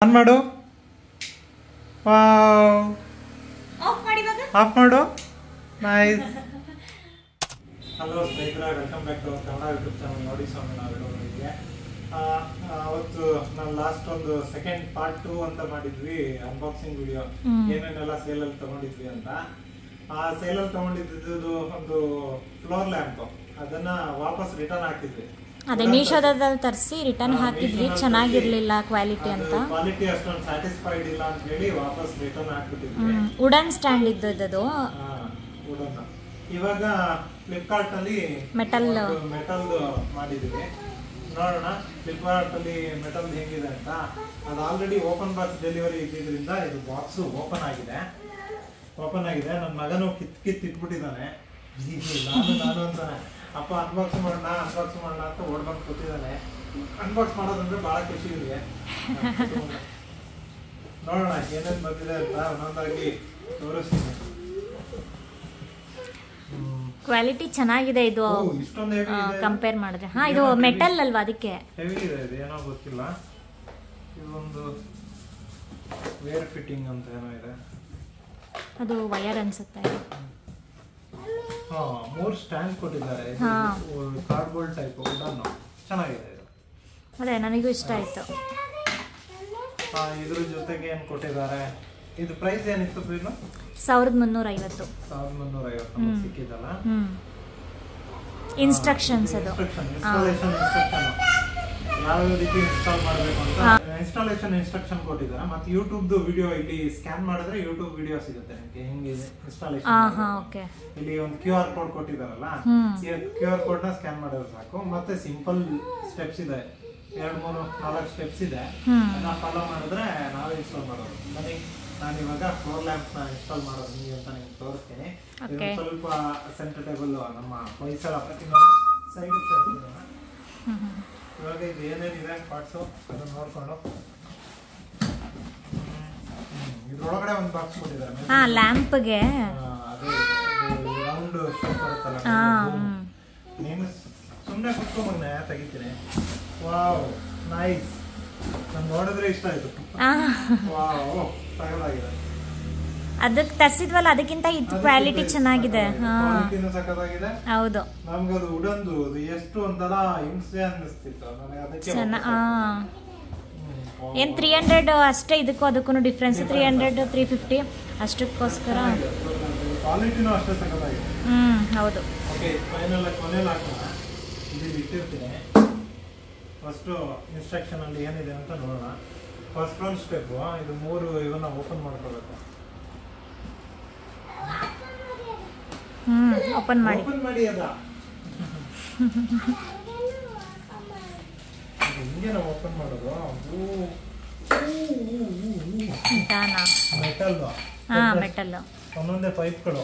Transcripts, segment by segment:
On ಮಾಡು. Off ಮಾಡು. Nice. Hello ಸ್ನೇಹಿತರೆ, welcome back to Kannada YouTube channel. ನೋಡಿ ಸ್ವಾಮಿ, ನಾವಿರೋರಿಗೆ ಅವತ್ತು ನಾನು ಲಾಸ್ಟ್ ಒಂದು ಸೆಕೆಂಡ್ ಪಾರ್ಟ್ 2 ಅಂತ ಮಾಡಿದ್ವಿ, ಅನ್ಬಾಕ್ಸಿಂಗ್ ವಿಡಿಯೋ, ಏನೇನೆಲ್ಲ ಸೇಲಲ್ಲಿ ತಗೊಂಡಿದ್ವಿ ಅಂತ. ಆ ಸೇಲಲ್ಲಿ ತಗೊಂಡಿದ್ದು ಒಂದು ಫ್ಲೋರ್ ಲ್ಯಾಂಪ್, ಅದನ್ನ ವಾಪಸ್ ರಿಟರ್ನ್ ಹಾಕಿದ್ವಿ. ಅದೇ ಮೀಶೋದಲ್ಲಿ ತರಿಸಿ ರಿಟರ್ನ್ ಹಾಕಿದ್ವಿ, ಚೆನ್ನಾಗಿರ್ಲಿಲ್ಲ ಕ್ವಾಲಿಟಿ ಅಂತ. ಕ್ವಾಲಿಟಿ ಅಷ್ಟೊಂದು ಸ್ಯಾಟಿಸ್ಫೈಡ್ ಇಲ್ಲ ಅಂತ ಹೇಳಿ ವಾಪಸ್ ರಿಟರ್ನ್ ಹಾಕ್ಬಿಟ್ಟಿದ್ವಿ. ವುಡನ್ ಸ್ಟ್ಯಾಂಡ್ ಇದ್ದದ್ದು. ವುಡನ್. ಇವಾಗ ಫ್ಲಿಪ್ಕಾರ್ಟ್ ಅಲ್ಲಿ ಮೆಟಲ್ ಮಾಡಿದ್ವಿ. ನೋಡೋಣ ಫ್ಲಿಪ್ಕಾರ್ಟ್ ಅಲ್ಲಿ ಮೆಟಲ್ ಹೆಂಗಿದೆ ಅಂತ. ಅದು ಆಲ್ರೆಡಿ ಓಪನ್ ಬಾಕ್ಸ್ ಡೆಲಿವರಿ ಇದ್ದಿದ್ರಿಂದ ಇದು ಬಾಕ್ಸ್ ಓಪನ್ ಆಗಿದೆ. ನನ್ನ ಮಗನು ಕಿತ್ತಿಟ್ಬಿಟ್ಟಿದ್ದಾನೆ. ನಾನು ಅಂತಾನೆ, ಅಪ್ಪ ಅನ್ಬಾಕ್ಸ್ ಮಾಡೋಣ ಅಂತ ಓಡ್ಕೊಂಡು ಕೂತಿದ್ದಾನೆ. ಅನ್ಬಾಕ್ಸ್ ಮಾಡೋದಂದ್ರೆ ಬಹಳ ಖುಷಿ ಇದೆ. ನೋಡೋಣ ಏನೇನು ಬಂದಿದೆ ಅಂತ ಒಂದೊಂದಾಗಿ ತೋರಿಸ್ತೀನಿ. ಕ್ವಾಲಿಟಿ ಚೆನ್ನಾಗಿದೆ ಇದು ಕಂಪೇರ್ ಮಾಡಿದ್ರೆ. ಇದು ಮೆಟಲ್ ಅಲ್ವಾ, ಅದಕ್ಕೆ ಹೆವಿ ಇದೆ. ಇದು ಏನೋ ಗೊತ್ತಿಲ್ಲ. ಇದೊಂದು ವೇರ್ ಫಿಟ್ಟಿಂಗ್ ಅಂತ ಏನೋ ಇದೆ. ಅದು ವಯರ್ ಅನ್ಸುತ್ತೆ. 3 ಸ್ಟ್ಯಾಂಡ್ ಕೊಟ್ಟಿದ್ದಾರೆ. ಕಾರ್ಡ್ಬೋರ್ಡ್ ಟೈಪ್ ವುಡನ್, ಚೆನ್ನಾಗಿದೆ ಇದು. ಅದೇ ನನಗೂ ಇಷ್ಟ ಆಯ್ತು. ಇದ್ರ ಜೊತೆಗೆ ಏನ್ ಕೊಟ್ಟಿದ್ದಾರೆ, ಇದು ಪ್ರೈಸ್ ಏನಿತ್ತು ಪ್ರೀನು? 1350. 1350 ಸಿಕ್ಕಿದಲ್ಲ. ಇನ್ಸ್ಟ್ರಕ್ಷನ್ಸ್ ಅದು. ಇನ್ಸ್ಟಾಲೇಷನ್ ಇನ್ಸ್ಟ್ರಕ್ಷನ್ ಯಾವ ರೀತಿ ಇನ್ಸ್ಟಾಲ್ ಮಾಡಬೇಕು ಅಂತ ಇನ್ಸ್ಟಾಲೇಷನ್ ಇನ್ಸ್ಟ್ರಕ್ಷನ್ ಕೊಟ್ಟಿದ್ದಾರೆ. ಮತ್ತೆ ಯೂಟ್ಯೂಬ್ ವಿಡಿಯೋ ಇಲ್ಲಿ ಸ್ಕ್ಯಾನ್ ಮಾಡಿದ್ರೆ ಯೂಟ್ಯೂಬ್ ವಿಡಿಯೋ ಸಿಗುತ್ತೆ ನಿಮಗೆ ಹೆಂಗೆ ಇನ್ಸ್ಟಾಲೇಷನ್. ಇಲ್ಲಿ ಒಂದು QR ಕೋಡ್ ಕೊಟ್ಟಿದ್ದಾರಲ್ಲ, QR ಕೋಡ್ ನ ಸ್ಕ್ಯಾನ್ ಮಾಡಿದ್ರೆ ಸಾಕು. ಮತ್ತೆ ಸಿಂಪಲ್ ಸ್ಟೆಪ್ಸ್ ಇದೆ, 2-3-4 ಸ್ಟೆಪ್ಸ್ ಇದೆ. ಅದನ್ನ ಫಾಲೋ ಮಾಡಿದ್ರೆ ನಾವೇ ಇನ್ಸ್ಟಾಲ್ ಮಾಡೋದು. ನಾನು ಇವಾಗ ಫ್ಲೋರ್ ಲ್ಯಾಂಪ್ ನ ಇನ್ಸ್ಟಾಲ್ ಮಾಡೋದು ನಿಮಗೆ ಅಂತ ನಿಮ್ಗೆ ತೋರಿಸ್ತೀನಿ. ಸ್ವಲ್ಪ ಸೆನ್ಸಿಟೇಬಲ್, ನಮ್ಮ ವಯಸ್ಸಲ್ಲ ಸೈಡ್ ಇವಾಗ ಇದು ಏನೇನಿದೆ ಪಾರ್ಟ್ಸು ಅದನ್ನ ನೋಡ್ಕೊಂಡು. ಇದ್ರೊಳಗಡೆ ಒಂದು ಬಾಕ್ಸ್ ಕೊಟ್ಟಿದ್ದಾರೆ ಲ್ಯಾಂಪ್ಗೆ. ಅದೇ ರೌಂಡ್ ಶೇಪ್ ಬರುತ್ತಲ್ಲ, ನೀನು ಸುಮ್ಮನೆ ಕುತ್ಕೊಂಡ್ಬಂದೆ ತೆಗಿತೀನಿ. Wow, nice. ನಾನು ನೋಡಿದ್ರೆ ಇಷ್ಟ ಆಯ್ತು. ವಾವ್, ಸಗದಾಗಿದೆ. ಅದಕ್ಕೆ ತರಿಸಿದ್ವಲ್ಲ, ಅದಕ್ಕಿಂತ ಇದು ಕ್ವಾಲಿಟಿ ಚೆನ್ನಾಗಿದೆ. ಸಖತ್ತಾಗಿದೆ. ಹೌದು, ನಮ್ಗೆ ಅದು ವುಡನ್ದು ಎಷ್ಟು ಒಂಥರ ಹಿಂಸೆ ಅನ್ನಿಸ್ತಿತ್ತು ನನಗೆ. ಅದಕ್ಕೆ ಏನ್ 300 ಅಷ್ಟೇ, ಇದಕ್ಕೂ ಅದಕ್ಕೂ ಡಿಫ್ರೆನ್ಸ್. 300-350 ಅಷ್ಟಕ್ಕೋಸ್ಕರ. ಕ್ವಾಲಿಟಿನೂ ಅಷ್ಟೇ ಸಖತ್ತಾಗಿದೆ. ಹೌದು. ಓಕೆ, ಫೈನಲ್ ಕೊನೆಯಲ್ಲಿ ಹಾಕೋಣ. ಇಲ್ಲಿ ಇಟ್ಟಿರ್ತೀನಿ. ಫಸ್ಟು ಇನ್ಸ್ಟ್ರಕ್ಷನ್ ಅಲ್ಲಿ ಏನಿದೆ ಅಂತ ನೋಡೋಣ. ಫಸ್ಟ್ ಒಂದು ಸ್ಟೆಪ್, ಇದು 3 ಇವನ್ನ ಓಪನ್ ಮಾಡ್ಕೋಬೇಕು. ಓಪನ್ ಮಾಡಿ ಅದ ಹಿಂಗೆ ನಾವು ಓಪನ್ ಮಾಡೋದು. ಮೆಟಲ್ ಒಂದೊಂದೇ ಪೈಪ್ಗಳು.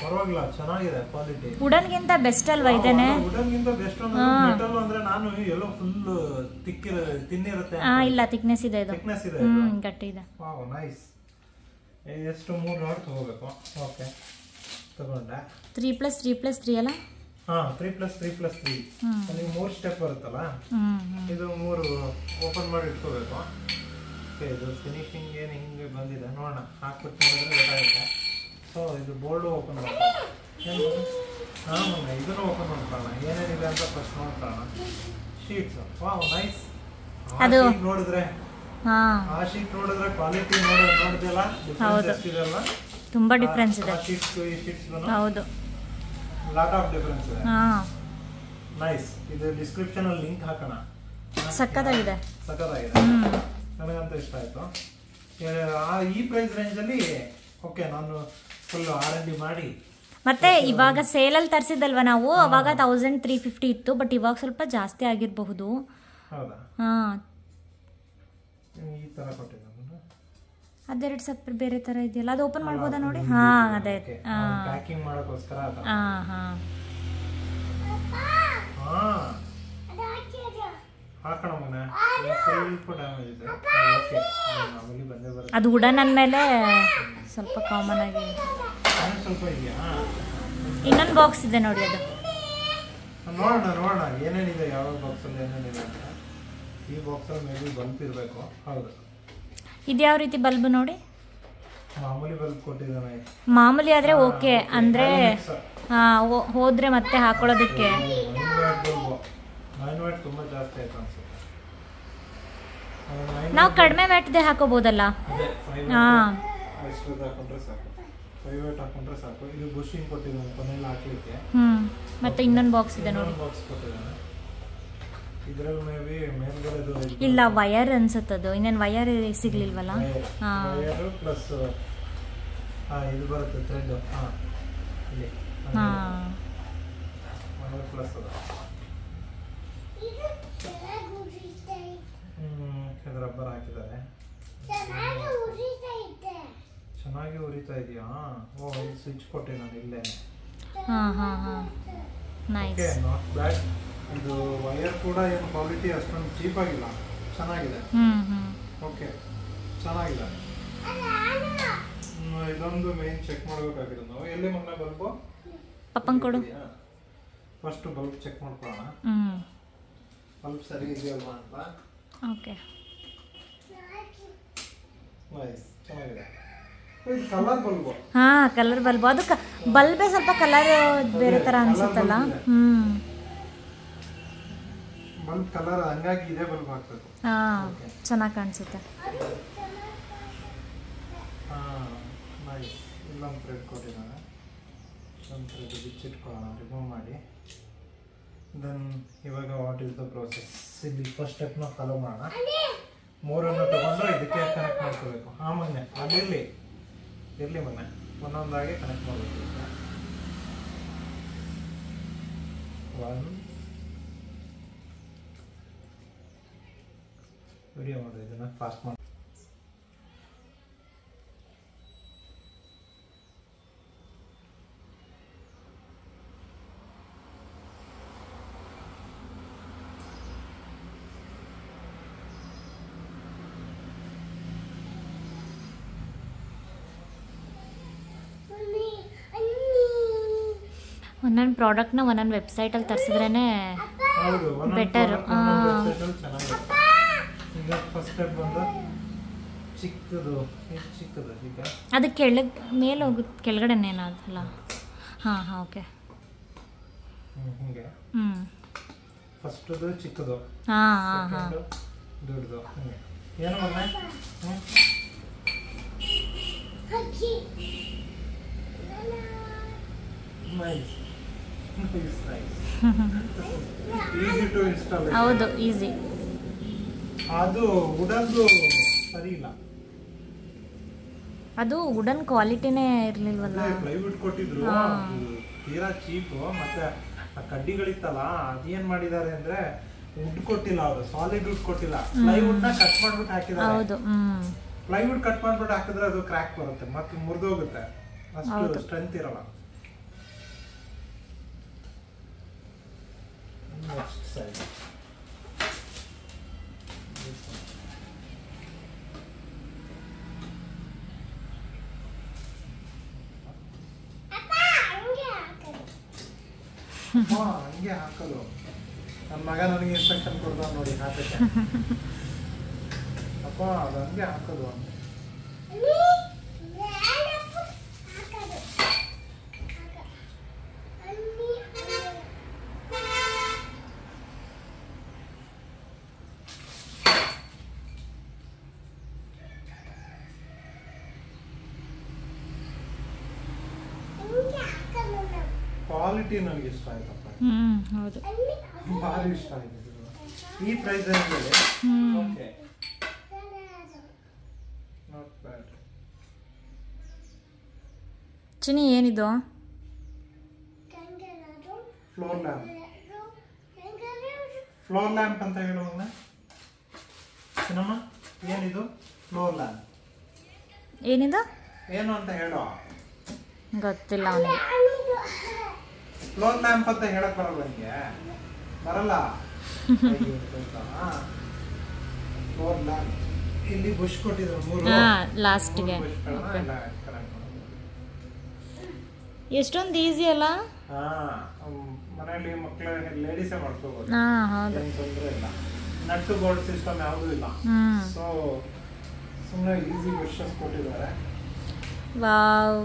ಪರವಾಗಿಲ್ಲ, ಚೆನ್ನಾಗಿದೆ ಕ್ವಾಲಿಟಿ. ವುಡನ್ಗಿಂತ ಬೆಸ್ಟ್ ಅಲ್ವಾ ಇದೇನೆ? ವುಡನ್ಗಿಂತ ಬೆಸ್ಟ್. ಮೆಟಲ್ ಅಂದ್ರೆ ನಾನು ಎಲ್ಲೋ ಫುಲ್ ತಿನ್ನಿರುತ್ತೆ. ಇಲ್ಲ, ಥಿಕ್ನೆಸ್ ಇದೆ ಇದು. ಥಿಕ್ನೆಸ್ ಇದೆ, ಗಟ್ಟಿ ಇದೆ. Wow, nice. ಎಷ್ಟು 3 ರಾಡ್ ತಗೋಬೇಕು. ಓಕೆ, ತಗೊಂಡೆ. 3+3+3 ಅಲ್ಲ? 3+3+3 ಅಲ್ಲಿ 3 ಸ್ಟೆಪ್ ಬರುತ್ತಲ್ಲ, ಇದು 3 ಓಪನ್ ಮಾಡಿ ಇಟ್ಕೋಬೇಕು. ಓಕೆ, ಇದು ಫಿನಿಶಿಂಗ್ ಏನು ಹಿಂಗೆ ಬಂದಿದೆ ನೋಡೋಣ. ಹಾಕ್ಬಿಟ್ಟು ನೋಡಿದ್ರೆ ಗೊತ್ತಾಗುತ್ತೆ. ಸೊ ಇದು ಬೋರ್ಡು ಓಪನ್ ಮಾಡ್ಕೊಳ್ಳೋಣ. ಇದನ್ನು ಓಪನ್ ಮಾಡ್ಕೊಳ್ಳೋಣ. ಏನೇನಿದೆ ಅಂತ ಫಸ್ಟ್ ನೋಡ್ಕೊಳ್ಳೋಣ. Sheets, wow, nice. ಅದು ನೋಡಿದ್ರೆ ಆ ಶೀಟ್ ನೋಡಿದ್ರೆ ಕ್ವಾಲಿಟಿ ನೋಡಿದೆಲ್ಲ ಡಿಫರೆನ್ಸ್ ಇದೆಲ್ಲ, ತುಂಬಾ ಡಿಫರೆನ್ಸ್ ಇದೆ. ಹೌದು, ಲಾಟ್ ಆಫ್ ಡಿಫರೆನ್ಸ್ ಇದೆ. ನೈಸ್. ಇದು ಡಿಸ್ಕ್ರಿಪ್ಷನ್ ಅಲ್ಲಿ ಲಿಂಕ್ ಹಾಕೋಣ. ಸಕ್ಕತ್ತಾಗಿದೆ. ನನಗಂತ ಇಷ್ಟ ಆಯ್ತು. ಈ ಪ್ರೈಸ್ ರೇಂಜ್ ಅಲ್ಲಿ ಓಕೆ, ನಾನು ಫುಲ್ R&D ಮಾಡಿ. ಮತ್ತೆ ಇವಾಗ ಸೇಲಲ್ಲಿ ತರಿಸಿದಲ್ವಾ ನಾವು, ಅವಾಗ 1350 ಇತ್ತು. ಬಟ್ ಇವಾಗ ಸ್ವಲ್ಪ ಜಾಸ್ತಿ ಆಗಿರಬಹುದು. ಹೌದಾ? ಈ ತರ ಕೊಟ್ಟಿದ್ದೆ. ಅದೆರಡು ಸ್ವಲ್ಪ ಬೇರೆ ತರ ಇದೆಯಲ್ಲ, ಅದು ಓಪನ್ ಮಾಡ್ಬೋದಾ ನೋಡಿ? ಅದೇ ಪ್ಯಾಕಿಂಗ್ ಮಾಡೋಕ್ಕೋಸ್ಕರ. ಹಾಕೋಣ ಮನೆ, ಸ್ವಲ್ಪ ಡ್ಯಾಮೇಜ್ ಇದೆ. ಅದು ವುಡನ್ ಅಂದಮೇಲೆ ಸ್ವಲ್ಪ ಕಾಮನ್ ಆಗಿ. ಸ್ವಲ್ಪ ಇದೆಯಾ? ಇನ್ನೊಂದು ಬಾಕ್ಸ್ ಇದೆ ನೋಡಿ, ಅದು ನೋಡೋಣ ಏನೇನಿದೆ, ಯಾವ ಬಾಕ್ಸಲ್ಲಿ ಏನೇನಿದೆ ಅಂತ. ಈ ಬಾಕ್ಸಲ್ಲಿ ಮೇ ಬಿ ಬಲ್ಪ್ ಇರಬೇಕು. ಹೌದು, ಇದು ಯಾವ ರೀತಿ ಬಲ್ಬ್ ನೋಡಿ? ಮಾಮೂಲಿ ಬಲ್ಬ್ ಕೊಟ್ಟಿದ್ದಾನೆ. ಮಾಮೂಲಿ ಆದರೆ ಓಕೆ, ಅಂದರೆ ಹೋದರೆ ಮತ್ತೆ ಹಾಕೊಳ್ಳೋದಕ್ಕೆ. 9 ವ್ಯಾಟ್ ತುಂಬ ಜಾಸ್ತಿ ಆಯ್ತು ಅನ್ಸುತ್ತೆ. ನಾವು ಕಡಿಮೆ ವ್ಯಾಟ್ದೆ ಹಾಕೋಬೋದಲ್ಲ? ಹಾಂ, 5 ವ್ಯಾಟ್ ಹಾಕೊಂಡ್ರೆ ಸಾಕು. ಇದು ಬುಷಿಂಗ್ ಕೊಟ್ಟಿದ್ದಾನೆ ಕೊನೆಯಲ್ಲಿ ಹಾಕ್ಲಿಕ್ಕೆ. ಮತ್ತೆ ಇನ್ನೊಂದು ಬಾಕ್ಸ್ ಇದೆ ನೋಡಿ. ಬಾಕ್ಸ್ ಕೊಟ್ಟಿದ್ದಾನೆ. ಇದರಲ್ಲಿ ಮೇ ಬಿ ಮೇಲ್ಗಡೆದು ಇಲ್ಲ, ವಯರ್ ಅನ್ಸುತ್ತದು. ಇನ್ನೇನು ವಯರ್ ಸಿಗ್ಲಿಲ್ವಲ್ಲ? ವಯರ್ ಪ್ಲಸ್ ಇದು ಬರುತ್ತೆ ಥ್ರೆಡ್. ಇಲ್ಲಿ ವಯರ್ ಪ್ಲಸ್ ಅದು. ಇದು ರಬ್ಬರ್ ಹಾಕಿದ್ದಾರೆ. ಚೆನ್ನಾಗಿ ಉರಿತಾ ಇದೆಯಾ? ಓ, ಇದು ಸ್ವಿಚ್ ಕೊಟ್ಟೆ ನಾನು ಇಲ್ಲೇ. ನೈಸ್. Not bad. ಇದು ವಯರ್ ಕೂಡ ಏನು ಕ್ವಾಲಿಟಿ ಅಷ್ಟೊಂದು ಚೀಪ್ ಆಗಿಲ್ಲ, ಚೆನ್ನಾಗಿದೆ. ಓಕೆ, ಚೆನ್ನಾಗಿದೆ. ಇದೊಂದು ಮೇನ್ ಚೆಕ್ ಮಾಡಬೇಕಾಗಿದೆ ನಾವು. ಎಲ್ಲಿ ಮಗನ ಬಲ್ಬು? ಪಪ್ಪಂಗೆ ಕೊಡು. ಫಸ್ಟ್ ಬಲ್ಬ್ ಚೆಕ್ ಮಾಡ್ಕೊಳ್ಳೋಣ. ಬಲ್ಬ್ ಸರಿ ಇದೆಯಲ್ವಾ ಅಂತ. ಓಕೆ, ನೈಸ್, ಚೆನ್ನಾಗಿದೆ. ಇದು ಕಲರ್ ಬಲ್ಬು. Colour bulb. ಅದು ಬಲ್ಬೇ ಸ್ವಲ್ಪ ಕಲರ್ ಬೇರೆ ತರ ಅನ್ಸುತ್ತಲ್ಲ. ಬಲ್ಬ್ ಕಲರ್ ಹಂಗಾಗಿ ಇದೇ ಬಲ್ಬ್ ಹಾಕ್ಬೇಕು. ಚೆನ್ನಾಗಿ ಕಾಣಿಸುತ್ತೆ. ನೈಸ್. ಇಲ್ಲೊಂದು ಥ್ರೆಡ್ ಕೊಟ್ಟಿದ್ದಾನೆ. ಒಂದು ಥ್ರೆಡ್ ಬಿಚ್ಚಿಟ್ಕೊಳ್ಳೋಣ, ರಿಮೂವ್ ಮಾಡಿ. ದೆನ್ ಇವಾಗ ವಾಟ್ ಈಸ್ ದ ಪ್ರೋಸೆಸ್? ಇಲ್ಲಿ ಫಸ್ಟ್ ಸ್ಟೆಪ್ನ ಫಾಲೋ ಮಾಡೋಣ. 3 ತಗೊಂಡು ಇದಕ್ಕೆ ಕನೆಕ್ಟ್ ಮಾಡ್ಕೋಬೇಕು. ಮೊನ್ನೆ ಅದಿರಲಿ ಮೊನ್ನೆ ಒಂದೊಂದಾಗಿ ಕನೆಕ್ಟ್ ಮಾಡಬೇಕು. 1 ವಿಡಿಯೋ ಮಾಡಿ ಇದನ್ನು ಫಾಸ್ಟ್ ಮಾಡಿ. ಒಂದೊಂದು ಪ್ರಾಡಕ್ಟ್ನ ಒಂದೊಂದು ವೆಬ್ಸೈಟಲ್ಲಿ ತರಿಸಿದ್ರೇ ಬೆಟರ್. ಅದು ಮೇಲೆ ಹೋಗುತ್ತೆ, ಕೆಳಗಡೆನೇ ಅದಲ್ಲ? ಓಕೆ. ಫಸ್ಟದು ಚಿಕ್ಕದು, ದೊಡ್ಡದು. ಏನು ಹೌದು, ಈಸಿ. ಅದು ವುಡನ್ದು ಸರಿ ಇಲ್ಲ. ಅದು ವುಡನ್ ಕ್ವಾಲಿಟಿನೇ ಇರಲಿಲ್ವಲ್ಲ. ಪ್ಲೈವುಡ್ ಕೊಟ್ಟಿದ್ರು, ತೀರಾ ಚೀಪು. ಮತ್ತೆ ಆ ಕಡ್ಡಿಗಳಿತ್ತಲ್ಲ, ಅದೇನ್ ಮಾಡಿದ್ದಾರೆ ಅಂದ್ರೆ ವುಡ್ ಕೊಟ್ಟಿಲ್ಲ ಅವರು, ಸಾಲಿಡ್ ವುಡ್ ಕೊಟ್ಟಿಲ್ಲ. ಪ್ಲೈವುಡ್ ನ ಕಟ್ ಮಾಡ್ಬಿಟ್ಟು ಹಾಕಿದ್ದಾರೆ. ಹೌದು, ಪ್ಲೈವುಡ್ ಕಟ್ ಮಾಡ್ಬಿಟ್ಟು ಹಾಕಿದ್ರೆ ಅದು ಕ್ರ್ಯಾಕ್ ಬರುತ್ತೆ, ಮತ್ತೆ ಮುರಿದೋಗುತ್ತೆ, ಅಷ್ಟು ಸ್ಟ್ರೆಂತ್ ಇರಲ್ಲ. Next side. ಹಂಗೆ ಹಾಕಲು. ನನ್ನ ಮಗ ನನಗೆ ಇನ್ಸ್ಟ್ರಕ್ಷನ್ ಕೊಡ್ದ ನೋಡಿ ಹಾಕಕ್ಕೆ. ಅಪ್ಪ ಅದು ಹಂಗೆ ಹಾಕೋದು ಅಂತ. ಕ್ವಾಲಿಟಿ ನನಗೆ ಇಷ್ಟ ಆಯ್ತಪ್ಪ. ಹೌದು, ಭಾರಿ ಇಷ್ಟ ಆಯ್ತು. ಈ ಪ್ರೈಸ್ ಅಲ್ಲಿ ಓಕೆ, ನಾಟ್ ಬ್ಯಾಡ್. ಚಿನಿ ಏನಿದು? Floor lamp. ಫ್ಲೋರ್ ಲ್ಯಾಂಪ್ ಅಂತ ಹೇಳುವಾಗ ಚಿನ್ನಮ್ಮ, ಏನಿದು ಫ್ಲೋರ್ ಲ್ಯಾಂಪ್? ಏನಿದು ಏನು ಅಂತ ಹೇಳೋ? ಗೊತ್ತಿಲ್ಲ ಅವನಿಗೆ. ಫ್ಲೋರ್ ಲ್ಯಾಂಪ್ ಅಂತ ಹೇಳಕ್ ಬರಲ್ಲ ನಿಮಗೆ? ಬರಲ್ಲ. Floor lamp. ಇಲ್ಲಿ ಬುಷ್ ಕೊಟ್ಟಿದ್ರು 3 ಲಾಸ್ಟ್ಗೆ. ಎಷ್ಟೊಂದು ಈಸಿ ಅಲ್ಲ? ಮನೆಯಲ್ಲಿ ಮಕ್ಕಳು ಲೇಡೀಸೇ ಮಾಡ್ಕೋಬಹುದು, ಹೌದು, ಏನು ತೊಂದರೆ ಇಲ್ಲ. ನಟ್ಟು ಬೋಲ್ಟ್ ಸಿಸ್ಟಮ್ ಯಾವುದೂ ಇಲ್ಲ. ಸೊ ಸುಮ್ಮನೆ ಈಸಿ ಬ್ರಷಸ್ ಕೊಟ್ಟಿದ್ದಾರೆ. ವಾವ್,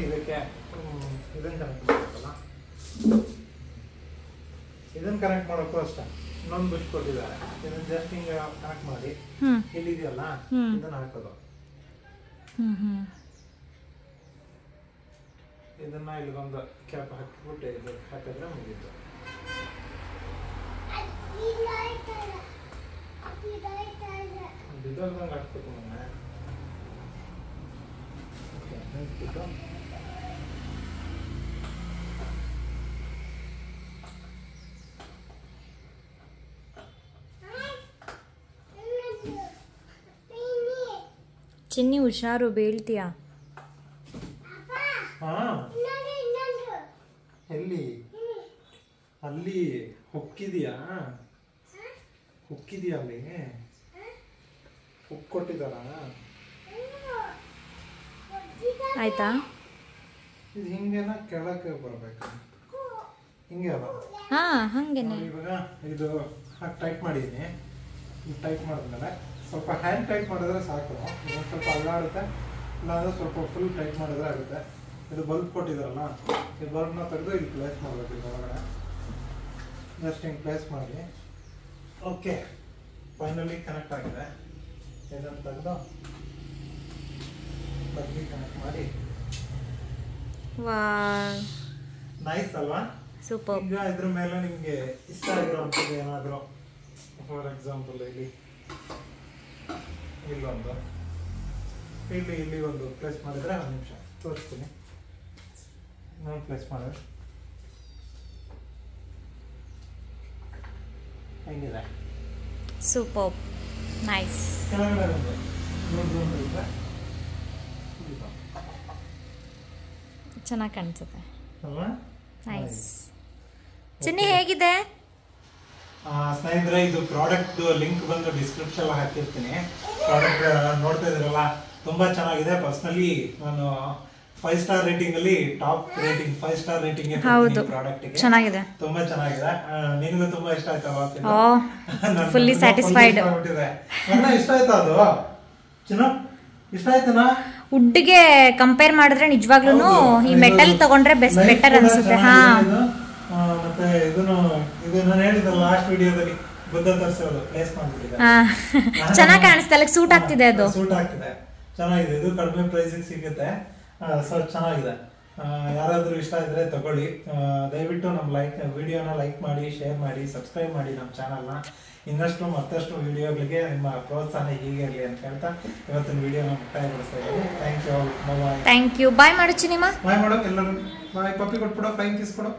ಇದಕ್ಕೆ ಇದನ್ನು ಕನೆಕ್ಟ್ ಮಾಡಬೇಕಲ್ಲ, ಇದನ್ನು ಕನೆಕ್ಟ್ ಮಾಡೋಕ್ಕೂ ಅಷ್ಟೇ ಇನ್ನೊಂದು ಬ್ರಷ್ ಕೊಟ್ಟಿದ್ದಾರೆ. ಇದನ್ನು ಜಸ್ಟ್ ಹಿಂಗೆ ಕನೆಕ್ಟ್ ಮಾಡಿ ಇಲ್ಲಿದೆಯಲ್ಲ ಇದನ್ನು ಹಾಕೋದು. ಇದನ್ನ ಇಲ್ಲಿಗೊಂದು ಕ್ಯಾಪ್ ಹಾಕಿಬಿಟ್ಟು ಇದು ಹಾಕಿದ್ರೆ ಮುಗೀತು. ಬಿದ್ದೋಗ್ದಂಗೆ ಹಾಕ್ಬೇಕು ಮೊನ್ನೆ. ಓಕೆ, ನಿಂತ್ಬಿಟ್ಟು ಚಿನ್ನಿ ಹುಷಾರು, ಬೀಳ್ತೀಯಾ? ಎಲ್ಲಿ? ಅಲ್ಲಿ ಹುಕ್ಕಿದೆಯಾ? ಹುಕ್ಕಿದೆಯಾ? ಅಲ್ಲಿ ಹುಕ್ ಕೊಟ್ಟಿದ್ದಾರ? ಆಯ್ತಾ? ಇದು ಹಿಂಗೆನ ಕೆಳಕ್ಕೆ ಬರಬೇಕು, ಹಿಂಗೆ ಅಲ್ಲ? ಹಾ, ಹಂಗೇನೆ. ಇವಾಗ ಇದು ಟೈಟ್ ಮಾಡಿದ್ದೀನಿ. ಟೈಟ್ ಮಾಡಿದ್ಮೇಲೆ ಸ್ವಲ್ಪ ಹ್ಯಾಂಡ್ ಟೈಟ್ ಮಾಡಿದ್ರೆ ಸಾಕು. ಇನ್ನೊಂದು ಸ್ವಲ್ಪ ಅಲ್ಲಾಡುತ್ತೆ, ಇಲ್ಲಾಂದ್ರೆ ಸ್ವಲ್ಪ ಫುಲ್ ಟೈಟ್ ಮಾಡಿದ್ರೆ ಆಗುತ್ತೆ. ಇದು ಬಲ್ಬ್ ಕೊಟ್ಟಿದ್ದಾರಲ್ಲ, ಈ ಬಲ್ಬ್ನ ತೆಗೆದು ಇಲ್ಲಿ ಪ್ಲೇಸ್ ಮಾಡಬೇಕು. ಇದು ಒಳಗಡೆ ಜಸ್ಟ್ ಹಿಂಗೆ ಪ್ಲೇಸ್ ಮಾಡಿ. ಓಕೆ, ಫೈನಲಿ ಕನೆಕ್ಟ್ ಆಗಿದೆ. ಇದನ್ನು ತೆಗೆದು ಬಲ್ಬಿಗೆ ಕನೆಕ್ಟ್ ಮಾಡಿ. ವಾವ್, ನೈಸ್ ಅಲ್ವಾ? ಸೂಪರ್. ಈಗ ಇದ್ರ ಮೇಲೆ ನಿಮಗೆ ಇಷ್ಟ ಆಗಿರೋಂಥದ್ದು ಏನಾದರೂ, ಫಾರ್ ಎಕ್ಸಾಂಪಲ್ ಇಲ್ಲೊಂದು ಇಲ್ಲಿ ಒಂದು ಪ್ಲೇಸ್ ಮಾಡಿದ್ರೆ, ಒಂದು ನಿಮಿಷ ತೋರಿಸ್ತೀನಿ. ನಾನು ಪ್ಲೇಸ್ ಮಾಡಿದ್ರೆ ಹೆಂಗಿದೆ? Super, nice. ಕೆಳಗಡೆ ಇದ್ರೆ ಚೆನ್ನಾಗಿ ಕಾಣಿಸುತ್ತೆ ಅಲ್ವಾ? ನೈಸ್. ಚಿನ್ನಿ ಹೇಗಿದೆ? ಸ್ನೇಹಿತರೆ, ಇದು ಪ್ರಾಡಕ್ಟ್ ಲಿಂಕ್ ಬಂದು ಡಿಸ್ಕ್ರಿಪ್ಷನ್ ಹಾಕಿರ್ತೀನಿ. ಪ್ರಾಡಕ್ಟ್ ನೋಡ್ತಾ ಇದ್ರಲ್ಲ, ತುಂಬಾ ಚೆನ್ನಾಗಿದೆ. ಪರ್ಸನಲಿ ನಾನು 5 ಸ್ಟಾರ್ ರೇಟಿಂಗ್ ಅಲ್ಲಿ top rating 5 star rating product ಚೆನ್ನಾಗಿದೆ, ತುಂಬಾ ಚೆನ್ನಾಗಿದೆ. ನಿನಗೂ ತುಂಬಾ ಇಷ್ಟ ಆಯ್ತಲ್ವಾ? Fully satisfied. ಇಷ್ಟ ಆಯ್ತಾ? ಅದು ಚೆನ್ನಾಗಿ ಇಷ್ಟ ಆಯ್ತನಾ? ವುಡ್ಗೆ ಕಂಪೇರ್ ಮಾಡಿದ್ರೆ ನಿಜವಾಗ್ಲೂ ಈ ಮೆಟಲ್ ತಗೊಂಡ್ರೆ ಬೆಟರ್ ಅನ್ಸುತ್ತೆ. ಹಾ, ಮತ್ತೆ ಇದು ನಾನು ಹೇಳಿದಲ್ಲ ಲಾಸ್ಟ್ ವಿಡಿಯೋದಲ್ಲಿ ಬುದ್ಧ ತರಿಸೋದು ಪ್ಲೇಸ್ ಮಾಡ್ಬಿಟ್ಟಿದೆ. ಚೆನ್ನಾಗಿ ಕಾಣಿಸ್ತಾ, ಸೂಟ್ ಆಗ್ತಿದೆ. ಅದು ಸೂಟ್ ಆಗ್ತಿದೆ, ಚೆನ್ನಾಗಿದೆ. ಇದು ಕಡಿಮೆ ಪ್ರೈಸಿಗೆ ಸಿಗುತ್ತೆ. ಸೊ ಚೆನ್ನಾಗಿದೆ. ಯಾರಾದರೂ ಇಷ್ಟ ಇದ್ರೆ ತಗೊಳ್ಳಿ. ದಯವಿಟ್ಟು ನಮ್ಮ ವಿಡಿಯೋನ ಲೈಕ್ ಮಾಡಿ, ಶೇರ್ ಮಾಡಿ, ಸಬ್ಸ್ಕ್ರೈಬ್ ಮಾಡಿ ನಮ್ಮ ಚಾನಲ್ನ. ಇನ್ನಷ್ಟು ಮತ್ತಷ್ಟು ವಿಡಿಯೋಗಳಿಗೆ ನಿಮ್ಮ ಪ್ರೋತ್ಸಾಹ ಹೀಗೆ ಇರಲಿ ಅಂತ ಹೇಳ್ತಾ ಇವತ್ತಿನ ವಿಡಿಯೋನ ಮುಕ್ತಾಯಗೊಳಿಸ್ತಾ ಇದ್ದೀನಿ. Thank you. Bye. Thank you. Bye ಮಾಡು ಚಿನಿಮಾ. ಬಾಯ್ ಮಾಡೋ ಎಲ್ಲರೂ. ಬಾಯ್. ಪಪ್ಪಿ ಕೊಟ್ಬಿಡೋ, ಫ್ಲೈಂಗ್ ಕಿಸ್ ಕೊಡು.